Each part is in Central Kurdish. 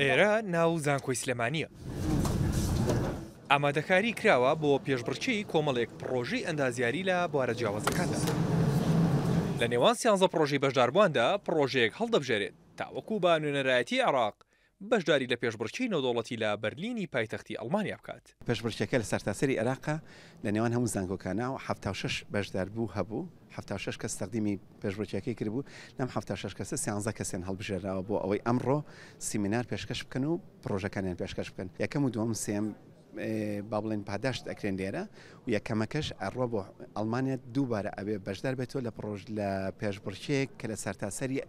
ئێرە ناو زانکۆی سلێمانیە. ئامادەکاری کراوە بۆ پێشبڕکێی کۆمەڵێک پرۆژەی ئەندازیاری لە بوارە جیاوازەکاندا. لە نێوان 13 پرۆژەی بەشداربوواندا پرۆژەیەک هەڵدەبژێرێت تاوەکو بە نوێنەرایەتی عێراق بەشداری لە پێشبڕکێی نەودەوڵەتی لە بەرلینی پایتەختی ئەڵمانیا بکات. پێشبڕکێکە لە سەرتاسەری عێراقا لە نێوان هەموو زانکۆکانە و 76 بەشدار بوو هەبوو 76 کەس تەقدیمی پێشبڕکێکەکەی کردبوو لەم 76 کەسە 13 کەسیان هەڵبژێراوە بۆ ئەوەی ئەمڕۆ سیمینار پێشکەش بکەن و پرۆژەکانیان پێشکەش بکەن. یەکەم و دووەم سێم با بڵێن پاداشت ئەکرێن لێرە و یەکەمەکەش ئەڕۆ بۆ ئەڵمانیا دووبارە ئەبێ بەشدار بێتەوە لە پێشبڕکێک کە لە سەرتاسەری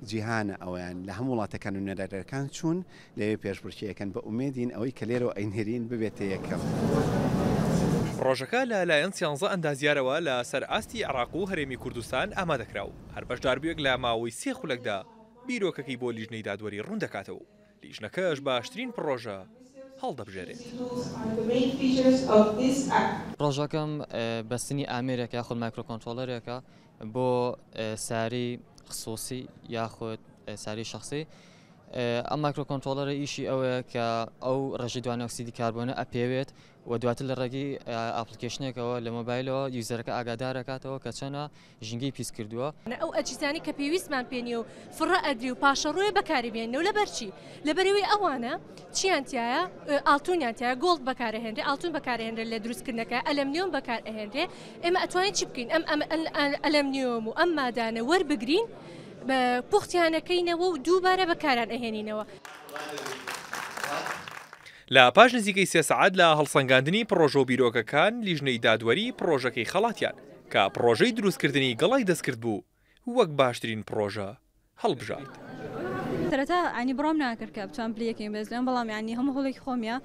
جیهانە ئەویان لە هەموو وڵاتەکان و نەرەرەکان چوون لەوێ پێشبڕکێکەکەن بە ئومێدین ئەوەی کە لێرەوە ئەینهێرین ببێتە یەکەم. پرۆژەکە لەلایەن 13 ئەندازیارەوە لە سەر ئاستی عێراق و هەرێمی کوردستان ئامادەکراو. هەر بەشداربوویەک لە ماوەی 3 خولەکدا بیرۆکەکەی بۆ لیژنەی دادوەری ڕوون دەکاتەوە. لیژنەکەش باشترین پرۆژە هەڵدەبژێرێت. پرۆژەکەم بەستنی ئامێرێکە یاخود مایکرۆکۆنترۆلەرێکە بۆ ساری خصوصی یاخود ساری شخصی. ئەم مایکرۆکۆنترۆلەرە ئیشی ئەوەیە کە ئەو ڕێژەی دوانە ئۆکسیدی کاربۆنە ئەپێوێت و دواتر لە ڕێگەی ئاپلیکیشنێکەوە لە مۆبایلەوە یوزەرەکە ئاگادارەکاتەوە کە چەنە ژینگەی پیس کردووە. ئەو ئەجزانی کە پێویستمان پێنیە و فڕە ئەدری و پاشەڕۆی بەکاریبێنەوە لە بەرچی لەبەرەوەی ئەوانە چیانتیایە ئالتونیانتیایە گۆڵد بەکارهێنرێ ئالتون بەکارهێنرێت لە دروستکردنەکە ئەلەمنیۆم بەکارهێنرێ. ئێمە ئەتوانین چی بکەین ئەم ئەلەمنیۆم و ئەم مادانە وەربگرین بە پوختیانەکەینەوە و دووبارە بەکاران ئەهێنینەوە. لە پاش نزیکەی 3 سەعات لە هەڵسەنگاندنی پرۆژە و بیرۆکەکان لیژنەی دادوەری پرۆژەکەی خەڵاتیان کە پرۆژەی دروستکردنی گەڵای دەستکرد بوو وەک باشترین پرۆژە هەڵبژارد. سەرەتا ئەنی بڕام ناکرد کە بتوان پلەکەین بێزێن بەڵام یعنی هەموو هەڵێکی خۆمیە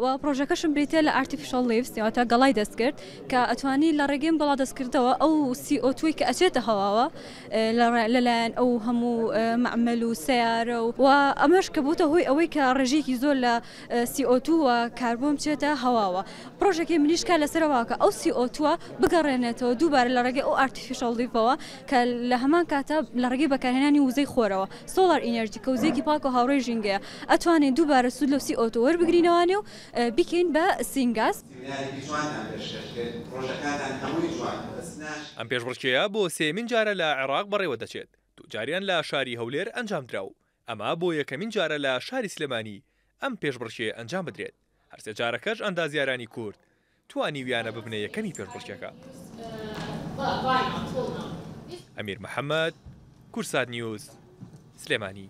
و پرۆژەکەشم بریتێ لە ئارتیفیشەڵ لیفز یاواتە گەڵای دەستکرد کە ئەتوانی لە ڕێگەیم گەڵا دەستکردەوە ئەو CO2 کە ئەچێتە هەواوە لەلایەن ئەو هەموو مەعمەل و سیارە و ئەمەش کە بووتە هۆی ئەوەی کە ڕێژێکی زۆر لە CO2 و کاربۆن بچێتە هەواوە. پرۆژێکی منیشکە لەسەرەوەکە ئەو CO2 بگەڕێنێتەوە دووبارە لە ڕێگەی ئەو ئارتیفیشەڵ لیفەوە کە لە هەمان کاتە لە ڕێگەی بەکارهێنانی وزەی خۆرەوە سۆلار ئینەرژی کە وزەیەکی پاک و هاوڕێی ژینگەیە ئەتوانین دووبارە سوود لە CO2 وەربگرینەوەوانێ و بیکەین بە سینگاز. ئەم پێشبڕکێیە بۆ سێمین جارە لە عێراق بەڕێوە دەچێت. دووجاریان لە شاری هەولێر ئەنجام دراو. ئەمە بۆ یەکەمین جارە لە شاری سلێمانی ئەم پێشبڕکێ ئەنجام بدرێت. هەرسێ جارەکەش ئەندازیارانی کورد توانی ویانە ببنە یەکەمی پێشبڕکێکە. ئەمیر محەممەد، کورسات نیوز، سلێمانی.